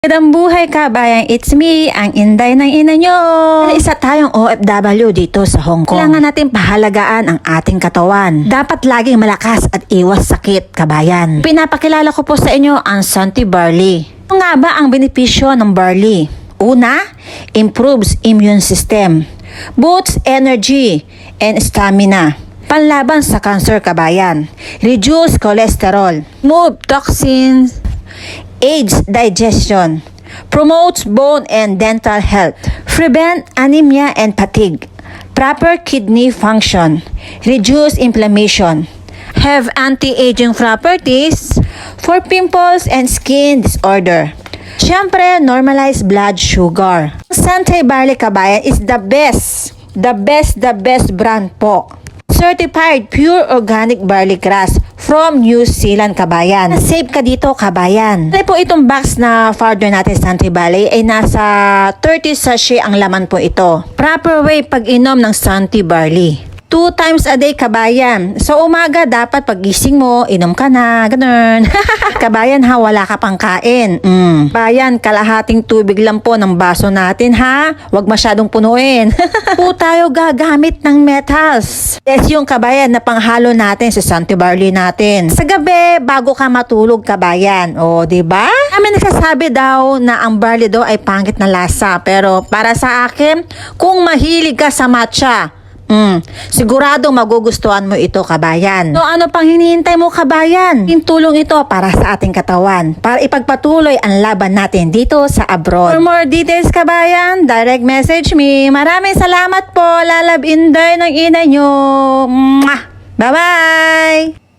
Magandang buhay kabayan, it's me, ang Inday ng ina nyo. Isa tayong OFW dito sa Hong Kong. Kailangan natin pahalagaan ang ating katawan. Dapat laging malakas at iwas sakit, kabayan. Pinapakilala ko po sa inyo ang Santi Barley. Ano nga ba ang benepisyo ng barley? Una, improves immune system, boosts energy and stamina. Panlaban sa cancer, kabayan. Reduce cholesterol, move toxins, aids digestion, promotes bone and dental health, prevent anemia and fatigue, proper kidney function, reduce inflammation, have anti-aging properties for pimples and skin disorder. Siyempre, normalize blood sugar. Santi Barley, kabayan, is the best brand po. Certified pure organic barley grass from New Zealand, kabayan. Save ka dito, kabayan. Ano po itong box na powder natin sa Santi Barley ay nasa 30 sachet ang laman po ito. Proper way pag-inom ng Santi Barley. 2 times a day, kabayan. Sa umaga, dapat pagising mo, inom ka na, ganun. Kabayan ha, wala ka pang kain. Bayan, kalahating tubig lang po ng baso natin ha. Huwag masyadong punuin. Po tayo gagamit ng metals. Yes, yung kabayan na panghalo natin sa Santi Barley natin. Sa gabi, bago ka matulog, kabayan. O, diba? Kami nagsasabi daw na ang barley daw ay pangit na lasa. Pero para sa akin, kung mahilig ka sa matcha, siguradong magugustuhan mo ito, kabayan. So ano pang hinihintay mo, kabayan? Yung tulong ito para sa ating katawan, para ipagpatuloy ang laban natin dito sa abroad. For more details, kabayan, direct message me. Maraming salamat po, Lalab Inday ng ina nyo. Bye-bye!